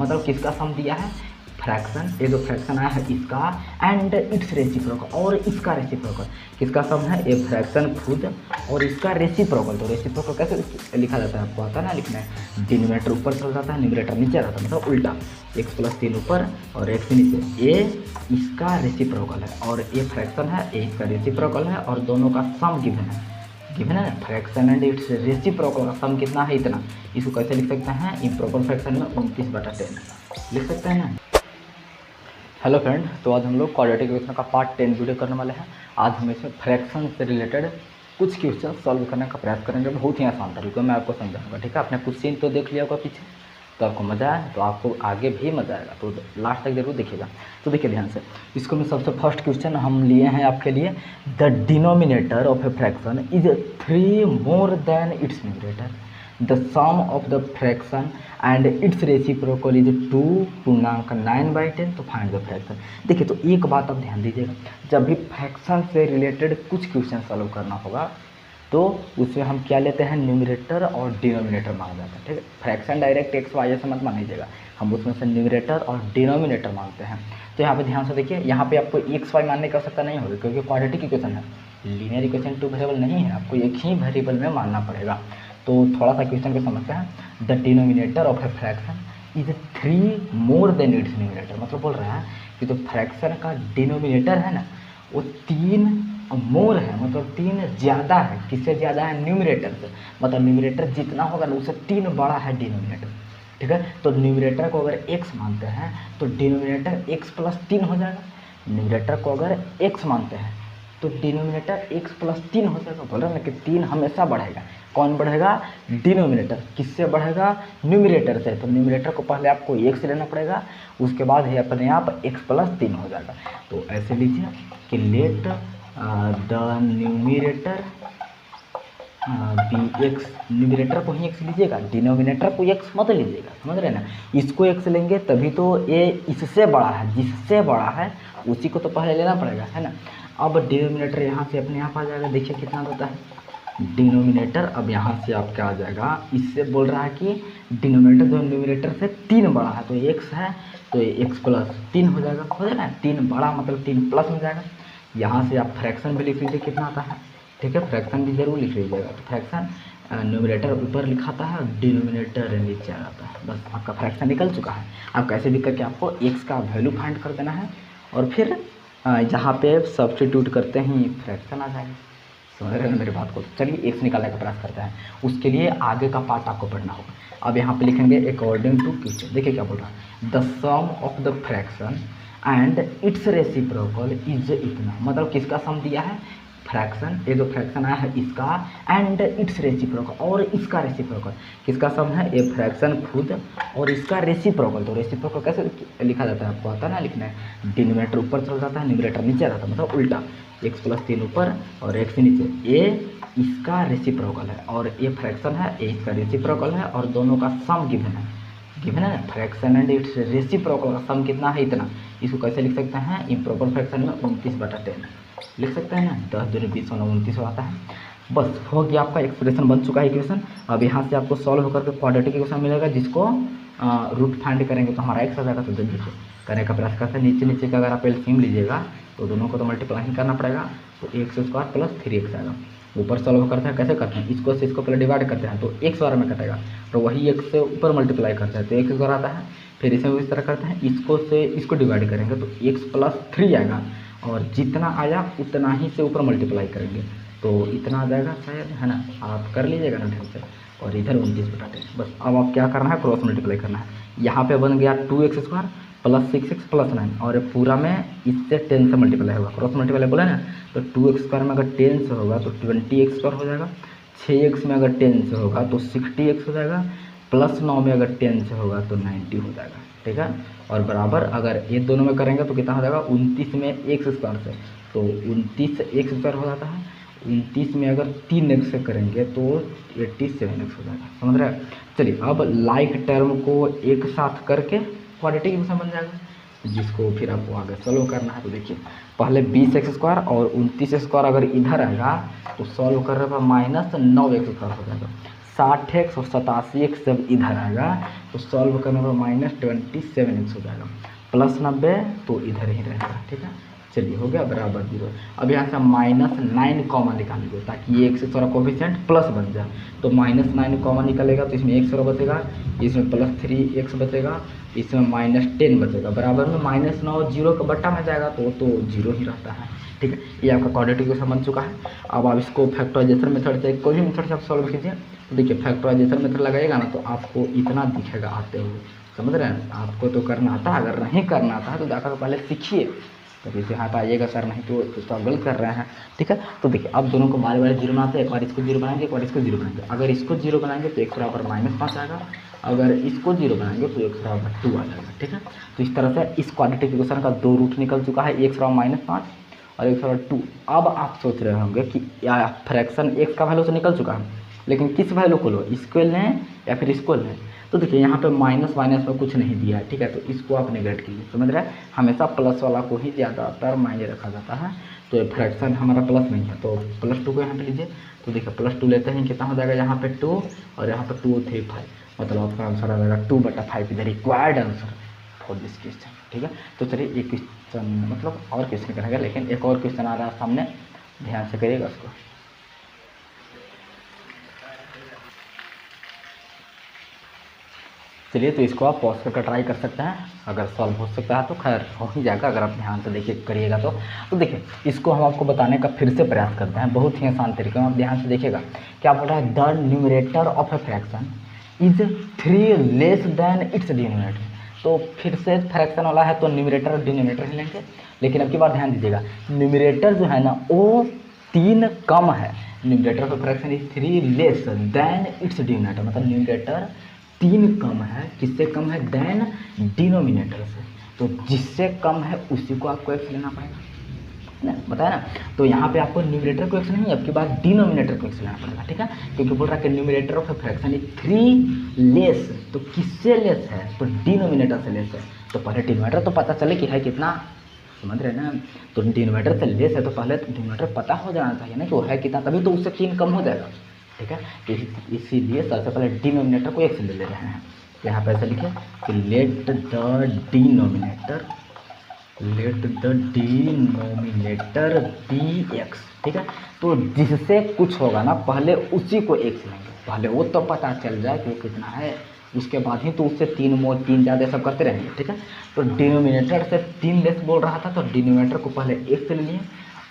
मतलब किसका सम दिया है, फ्रैक्शन, ये जो फ्रैक्शन आया है इसका एंड इट्स रेसिप्रोकल और इसका रेसिप्रोकल, किसका सम है, ये फ्रैक्शन खुद और इसका रेसिप्रोकल। तो रेसिप्रोकल कैसे लिखा जाता है, आपको आता है ना लिखना है, डिनोमिनेटर ऊपर चल जाता है, न्यूमरेटर नीचे रहता है, मतलब उल्टा, x + 3 ऊपर और x नीचे। ये इसका रेसिप्रोकल है और ये फ्रैक्शन है, ये इसका रेसिप्रोकल है और दोनों का सम गिवन है ना, फ्रैक्शन एंड इट्स रेसिप्रोकल का सम कितना है, इतना। इसको कैसे लिख सकते हैं, इम्प्रॉपर फ्रैक्शन में 29/10 लिख सकते हैं ना। हेलो फ्रेंड, तो आज हम लोग क्वाड्रेटिक इक्वेशन का पार्ट 10 वीडियो करने वाले हैं। आज हम इसमें फ्रैक्शन से रिलेटेड कुछ क्वेश्चन सॉल्व करने का प्रयास करेंगे। बहुत ही आसान तरीके मैं आपको समझाऊंगा, ठीक है। आपने कुछ सीन तो देख लिया होगा पीछे, तो आपको मज़ा आया तो आपको आगे भी मज़ा आएगा, तो लास्ट तक जरूर देखिएगा। तो देखिए ध्यान से, इसको मैं सबसे फर्स्ट क्वेश्चन हम लिए हैं आपके लिए, the denominator of a fraction is 3 more than its numerator, the sum of the fraction and its reciprocal is 2.9/10, तो फाइंड द फ्रैक्शन। देखिए, तो एक बात आप ध्यान दीजिएगा, जब भी फ्रैक्शन से रिलेटेड कुछ क्वेश्चन सॉल्व करना होगा तो उसमें हम क्या लेते हैं, न्यूमरेटर और डिनोमिनेटर मांगा जाता है, ठीक है। फ्रैक्शन डायरेक्ट एक्स वाई से मत मान लीजिएगा, हम उसमें से न्यूमरेटर और डिनोमिनेटर मांगते हैं। तो यहाँ पे ध्यान से देखिए, यहाँ पे आपको एक्स वाई मानने की आवश्यकता नहीं होगी, क्योंकि क्वाड्रेटिक इक्वेशन है, लीनियर इक्वेशन 2 वेरिएबल नहीं है, आपको एक ही वेरिएबल में मानना पड़ेगा। तो थोड़ा सा क्वेश्चन को समझते हैं। The denominator of a fraction is 3 more than its numerator, मतलब बोल रहा है कि जो फ्रैक्शन का डिनोमिनेटर है ना, वो 3 मोर है, मतलब 3 ज़्यादा है। किससे ज़्यादा है, न्यूमरेटर से, मतलब न्यूमरेटर जितना होगा ना उससे 3 बड़ा है डिनोमिनेटर, ठीक है। तो न्यूमरेटर को अगर x मानते हैं तो डिनोमिनेटर x + 3 हो जाएगा। न्यूमरेटर को अगर x मानते हैं तो डिनोमिनेटर x + 3 हो जाएगा। बोल रहे हैं ना कि 3 हमेशा बढ़ेगा। कौन बढ़ेगा, डिनोमिनेटर। किससे बढ़ेगा, न्यूमरेटर से। तो न्यूमरेटर को पहले आपको x लेना पड़ेगा, उसके बाद ही अपने आप x + 3 हो जाएगा। तो ऐसे लीजिए कि let the numerator be x, numerator को ही x लीजिएगा, डिनोमिनेटर को x मत लीजिएगा, समझ रहे हैं ना। इसको x लेंगे तभी तो ये इससे बड़ा है, जिससे बड़ा है उसी को तो पहले लेना पड़ेगा, है ना। अब डिनोमिनेटर यहाँ से अपने आप आ जाएगा, देखिए कितना होता है डिनोमिनेटर। अब यहाँ से आपका आ जाएगा, इससे बोल रहा है कि डिनोमिनेटर जो न्यूमरेटर से 3 बड़ा है, तो x है तो x + 3 हो जाएगा, हो जाएगा। 3 बड़ा मतलब 3 प्लस हो जाएगा। यहाँ से आप फ्रैक्शन भी लिख लीजिए कितना आता है, ठीक है, फ्रैक्शन भी जरूर लिख लीजिएगा। तो फ्रैक्शन न्यूमरेटर ऊपर लिखाता है और डिनोमिनेटर नीचे आ जाता है, बस आपका फ्रैक्शन निकल चुका है। अब कैसे भी करके आपको x का वैल्यू फाइंड कर देना है और फिर जहाँ पे सब्स्टिट्यूट करते ही फ्रैक्शन आ जाएगा। समझ रहे हैं मेरी बात को। चलिए x निकालने का प्रयास करते हैं, उसके लिए आगे का पार्ट आपको पढ़ना होगा। अब यहाँ पे लिखेंगे अकॉर्डिंग टू क्वेश्चन। देखिए क्या बोल रहा है, the sum of the fraction and its reciprocal is इतना, मतलब किसका सम दिया है, फ्रैक्शन, ये जो फ्रैक्शन आया है इसका एंड इट्स रेसिप्रोकल और इसका रेसिप्रोकल, किसका सम है, ये फ्रैक्शन खुद और इसका रेसिप्रोकल। तो रेसिप्रोकल कैसे लिखा जाता है, आपको आता है ना लिखना है, डिनोमिनेटर ऊपर चल जाता है, न्यूमरेटर नीचे रहता है, मतलब उल्टा, x + 3 ऊपर और x नीचे। ये इसका रेसिप्रोकल है और ये फ्रैक्शन है, ये इसका रेसिप्रोकल है और दोनों का सम गिवन है ना, फ्रैक्शन एंड इट्स रेसिप्रोकल का सम कितना है, इतना। इसको कैसे लिख सकते हैं, इम्प्रॉपर फ्रैक्शन में 29/10 लिख सकते हैं ना, 10 दूनी 20 29 आता है। बस हो गया, आपका एक्सप्रेशन बन चुका है इक्वेशन। अब यहाँ से आपको सॉल्व होकर के क्वाड्रेटिक इक्वेशन मिलेगा, जिसको रूट फाइंड करेंगे तो हमारा x आ जाएगा। तो देखिए करने का प्रयास करते हैं, नीचे का अगर आप एलसीएम लीजिएगा तो दोनों को तो मल्टीप्लाई ही करना पड़ेगा, तो x² + 3x आएगा। ऊपर सॉल्व करते हैं, कैसे करते हैं, इसको से इसको पहले डिवाइड करते हैं तो x बार में कटेगा, तो वही x से ऊपर मल्टीप्लाई करते हैं तो x² आता है। फिर इसे इस तरह करते हैं, इसको से इसको डिवाइड करेंगे तो x + 3 आएगा, और जितना आया उतना ही से ऊपर मल्टीप्लाई करेंगे तो इतना आ जाएगा शायद, है ना। आप कर लीजिएगा ना ढंग से, और इधर 29/10। बस अब आप क्या करना है, क्रॉस मल्टीप्लाई करना है। यहाँ पे बन गया 2x² + 6x + 9, और पूरा में इससे 10 से मल्टीप्लाई होगा, क्रॉस मल्टीप्लाई बोला ना। तो 2x² में अगर 10 से होगा तो 20x² हो जाएगा, 6x में अगर 10 से होगा तो 60x हो जाएगा, +9 में अगर 10 से होगा तो 90 हो जाएगा, ठीक है। और बराबर अगर ये दोनों में करेंगे तो कितना हो जाएगा, 29 में x² से तो 29 x² हो जाता है, 29 में अगर 3x से करेंगे तो 87x हो जाएगा, समझ रहे हैं। चलिए अब लाइक टर्म को एक साथ करके क्वाड्रेटिक इक्वेशन बन जाएगा, जिसको फिर आपको आगे सॉल्व करना है। तो देखिए पहले 20x² और 29x² अगर इधर आएगा तो सॉल्व करने पर -9x² हो जाएगा। 60x और 87x जब इधर आएगा तो सॉल्व करने पर -27x हो जाएगा, +90 तो इधर ही रहेगा। ठीक है, चलिए हो गया बराबर 0। अब यहाँ से -9 कॉमन निकाल लीजिए ताकि ये एक से थोड़ा कोफिशिएंट प्लस बन जाए। तो -9 कॉमन निकलेगा तो इसमें x बचेगा, इसमें +3x बचेगा, इसमें -10 बचेगा, बराबर में -9 0 का बट्टा में जाएगा तो 0 ही रहता है। ठीक है, ये आपका क्वाड्रेटिक इक्वेशन बन चुका है। अब आप इसको फैक्टराइजेशन मेथड से कोई भी मेथड से आप सॉल्व कीजिए। तो देखिए फैक्टराइजेशन मेथड लगाइएगा ना तो आपको इतना दिखेगा आते हुए, समझ रहे हैं। आपको तो करना आता है, अगर नहीं करना आता है तो जाकर पहले सीखिए, तभी से हाथ आइएगा सर, नहीं तो आप गलत कर रहे हैं। ठीक है, तो देखिए अब दोनों को बार बार 0 बनाते हैं, एक बार इसको 0 बनाएंगे, एक बार इसको 0 बनाएंगे। अगर इसको 0 बनाएंगे तो x बराबर -5 आएगा, अगर इसको 0 बनाएंगे तो x बराबर 2 आ जाएगा। ठीक है, तो इस तरह से इस क्वाड्रेटिक इक्वेशन का 2 रूट निकल चुका है, x बराबर -5 और x बराबर 2। अब आप सोच रहे होंगे कि फ्रैक्शन x का वैल्यू से निकल चुका है, लेकिन किस वैल्यू को लो, इसको लें या फिर इसको लें। तो देखिए यहाँ पे माइनस माइनस में कुछ नहीं दिया है। ठीक है, तो इसको आप नेगलेक्ट कीजिए, समझ रहे हैं। हमेशा प्लस वाला को ही ज़्यादातर मायने रखा जाता है। तो ये फ्रैक्शन हमारा प्लस नहीं है तो +2 को यहाँ पे लीजिए। तो देखिए +2 लेते हैं, कितना हो जाएगा यहाँ पे 2 और यहाँ पे 2 3 5, मतलब आपका आंसर आ जाएगा 2/5 is the required answer for this question. ठीक है, तो चलिए एक क्वेश्चन मतलब और क्वेश्चन करेंगे, लेकिन एक और क्वेश्चन आ रहा है सामने, ध्यान से करिएगा उसको। चलिए तो इसको आप पॉज करके ट्राई कर सकते हैं, अगर सॉल्व हो सकता है तो खैर हो ही जाएगा, अगर आप ध्यान से देखिए करिएगा तो देखिए इसको हम आपको बताने का फिर से प्रयास करते हैं, बहुत ही आसान तरीके में। आप ध्यान से देखिएगा क्या बोल रहा है, the numerator of a fraction is 3 less than it's denominator. तो फिर से फ्रैक्शन वाला है तो न्यूमरेटर और डिनोमिनेटर ही लेंगे, लेकिन अब की बार ध्यान दीजिएगा, न्यूमरेटर जो है ना वो 3 कम है। Numerator of a fraction is 3 less than it's denominator, मतलब न्यूमरेटर 3 कम है, किससे कम है, देन डिनोमिनेटर से। तो जिससे कम है उसी को आपको x लेना पड़ेगा ना, बताया ना। तो यहाँ पे आपको न्यूमरेटर को x नहीं, अब की बार डिनोमिनेटर को x लेना पड़ेगा। ठीक है, क्योंकि बोल रहा है कि numerator of a fraction is 3 less, तो किससे लेस है, तो डिनोमिनेटर से लेस है। तो पहले डिनोमिनेटर तो पता चले कि है कितना, समझ रहे ना। तो डिनोमिनेटर से लेस है तो पहले डिनोमिनेटर पता हो जाना चाहिए ना कि वो है कितना, तभी तो उससे 3 कम हो जाएगा। ठीक है, तो इसीलिए सबसे पहले डिनोमिनेटर को x ले रहे हैं। यहाँ पे ऐसे लिखे कि let the denominator be x। ठीक है, तो जिससे कुछ होगा ना पहले उसी को x लेंगे, पहले वो तो पता चल जाए कि वो कितना है, उसके बाद ही तो उससे 3 ज़्यादा सब करते रहेंगे। ठीक है, तो डिनोमिनेटर से 3 लेस बोल रहा था तो डिनोमिनेटर को पहले x ले लिए।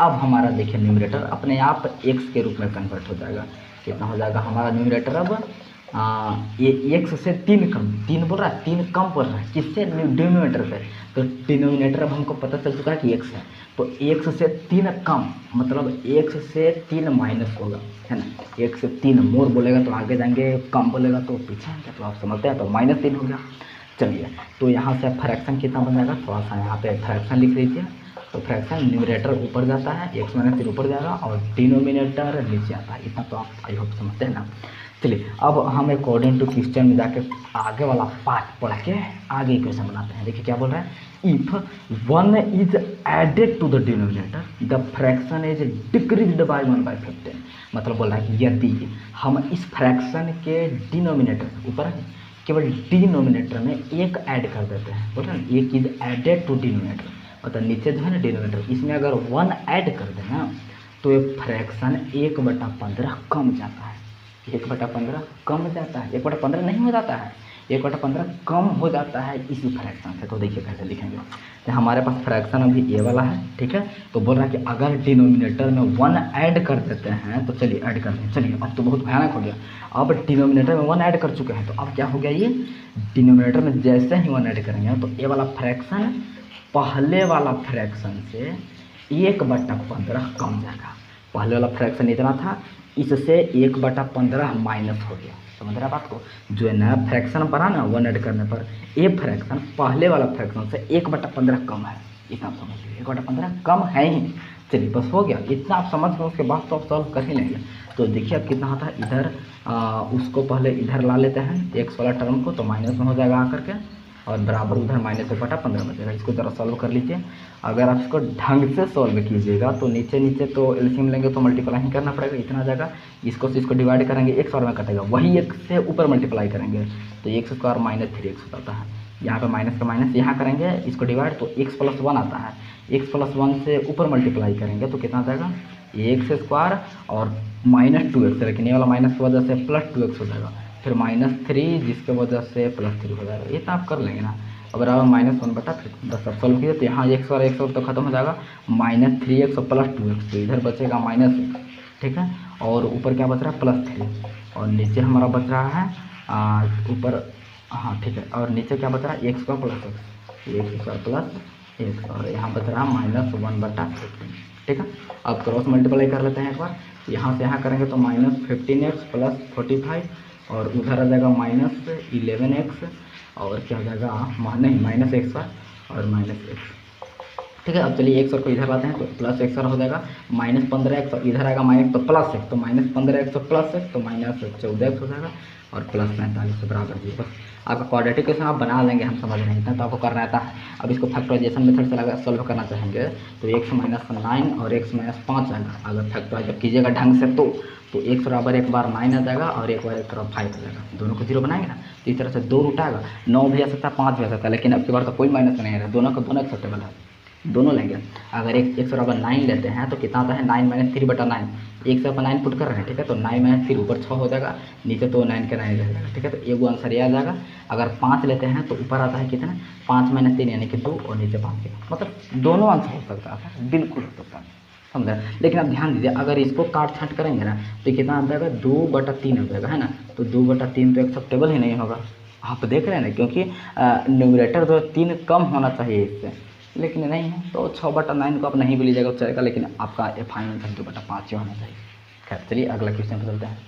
अब हमारा देखिए न्यूमरेटर अपने आप x के रूप में कन्वर्ट हो जाएगा। कितना हो जाएगा हमारा न्यूमरेटर अब x से 3 कम, 3 बोल रहा है, 3 कम बोल रहा है, किससे, डिनोमिनेटर से। तो डिनोमिनेटर अब हमको पता चल चुका है कि x है, तो x से 3 कम मतलब x से 3 माइनस होगा, है ना। x से 3 मोर बोलेगा तो आगे जाएंगे, कम बोलेगा तो पीछे आएंगे, तो आप समझते हैं, तो -3 हो गया। चलिए तो यहाँ से फ्रैक्शन कितना बन जाएगा, थोड़ा सा यहाँ पे फ्रैक्शन लिख लीजिए। तो फ्रैक्शन न्यूमरेटर ऊपर जाता है, x -3 ऊपर जाएगा और डिनोमिनेटर नीचे आता है, इतना तो आप आई होप समझते हैं ना। चलिए अब हम अकॉर्डिंग टू क्वेश्चन में जाके आगे वाला पार्ट पढ़ के आगे इक्वेशन बनाते हैं। देखिए क्या बोल रहा है, if 1 is added to the denominator the fraction is decreased by 1/15। मतलब बोल रहा है कि यदि हम इस फ्रैक्शन के डिनोमिनेटर ऊपर केवल डिनोमिनेटर में 1 ऐड कर देते हैं, बोल रहे हैं 1 इज एडेड टू डिनोमिनेटर, मतलब नीचे जो है ना डिनोमिनेटर, इसमें अगर 1 ऐड कर देना तो ये फ्रैक्शन 1/15 कम जाता है, 1/15 कम जाता है, 1/15 नहीं हो जाता है, 1/15 कम हो जाता है इसी फ्रैक्शन से। तो देखिए कैसे लिखेंगे, तो हमारे पास फ्रैक्शन अभी ये वाला है। ठीक है, तो बोल रहा है कि अगर डिनोमिनेटर में 1 ऐड कर देते हैं तो चलिए ऐड कर दें। चलिए अब तो बहुत भयानक हो गया, अब डिनोमिनेटर में 1 ऐड कर चुके हैं, तो अब क्या हो गया, ये डिनोमिनेटर में जैसे ही 1 ऐड करेंगे तो ये वाला फ्रैक्शन पहले वाला फ्रैक्शन से 1/15 कम जाएगा। पहले वाला फ्रैक्शन इतना था, इससे 1/15 माइनस हो गया, समझ रहे हैं बात को। जो नया फ्रैक्शन बना ना 1 ऐड करने पर, ये फ्रैक्शन पहले वाला फ्रैक्शन से 1/15 कम है, इतना समझ लीजिए, 1/15 कम है ही। चलिए बस हो गया, इतना आप समझ गए, उसके बाद तो आप सॉल्व कर ही लेंगे। तो देखिए अब कितना होता है, इधर उसको पहले इधर ला लेते हैं x वाला टर्म को, तो माइनस में हो जाएगा आकर के, और बराबर उधर -1/15 बचेगा। इसको ज़रा सॉल्व कर लीजिए। अगर आप इसको ढंग से सॉल्व कीजिएगा तो नीचे नीचे तो एलसीएम लेंगे तो मल्टीप्लाई ही करना पड़ेगा, इतना आ जाएगा। इसको से इसको डिवाइड करेंगे, x और में कटेगा, वही x से ऊपर मल्टीप्लाई करेंगे तो x² -3x होता है। यहाँ पे माइनस का माइनस यहाँ करेंगे, इसको डिवाइड तो x+1 आता है। x+1 से ऊपर मल्टीप्लाई करेंगे तो कितना आ जाएगा, x² और -2x, लेकिन ये वाला माइनस की वजह से +2x हो जाएगा, फिर -3 जिसके वजह से +3 हो जाएगा। ये तो आप कर लेंगे ना। अब बराबर -1/3 बस अब सॉल्व कीजिए तो यहाँ x और x और तो खत्म हो जाएगा, -3x और +2x, तो इधर बचेगा -1, ठीक है। और ऊपर क्या बच रहा है, +3, और नीचे हमारा बच रहा है ऊपर, हाँ ठीक है, और नीचे क्या बच रहा है, x² + x और यहाँ बच रहा है -1/15, ठीक है। अब क्रॉस मल्टीप्लाई कर लेते हैं एक बार, यहाँ से यहाँ करेंगे तो -15x + 45 और उधर आ जाएगा -11x और क्या हो जाएगा, नहीं -x और -x, ठीक है। अब चलिए x और को इधर लाते हैं तो +x हो जाएगा, -15x और इधर आएगा माइनस तो +x, तो -15x और +x तो -14x हो जाएगा और +45 बराबर जी। बस आपका क्वाड्रेटिक क्वेश्चन आप बना लेंगे, हम समझ रहे हैं, इतना तो आपको करना आता है। अब इसको फैक्टराइजेशन मेथड से अगर सॉल्व करना चाहेंगे तो x - 9 और x - 5 आएगा। अगर फैक्टराइज कीजिएगा ढंग से तो x बराबर एक बार 9 आ जाएगा और एक बार एक तरफ 5 आ जाएगा, दोनों को 0 बनाएंगे ना तो इस तरह से 2 रूट आएगा, 9 भी आ सकता है, 5 भी आ सकता है, लेकिन अब की बार तो कोई माइनस नहीं आ रहा है, दोनों का दोनों एक्सेप्टेबल है, दोनों लेंगे। अगर x बराबर 9 लेते हैं तो कितना आता है, 9 - 3/9, एक से अपन 9 पुट कर रहे हैं, ठीक है। तो 9 - 3 ऊपर 6 हो जाएगा, नीचे तो 9 के 9 रह जाएगा, ठीक है। तो एगो आंसर ये आ जाएगा। अगर 5 लेते हैं तो ऊपर आता है कितना, 5 - 3 यानी कि 2 और नीचे 5 के, मतलब दोनों आंसर हो सकता है, बिल्कुल हो सकता है, समझा। लेकिन आप ध्यान दीजिए, अगर इसको काट छाँट करेंगे ना तो कितना आ जाएगा, 2/3 हो जाएगा, है ना। तो 2/3 तो एक्सेप्टेबल ही नहीं होगा, आप देख रहे हैं ना, क्योंकि न्यूमरेटर जो 3 कम होना चाहिए इससे, लेकिन नहीं है, तो 6/9 को आप नहीं भी लीजिएगा तो चलेगा, लेकिन आपका फाइनल आंसर 2/5 होना चाहिए। खैर चलिए अगला क्वेश्चन पर चलते हैं।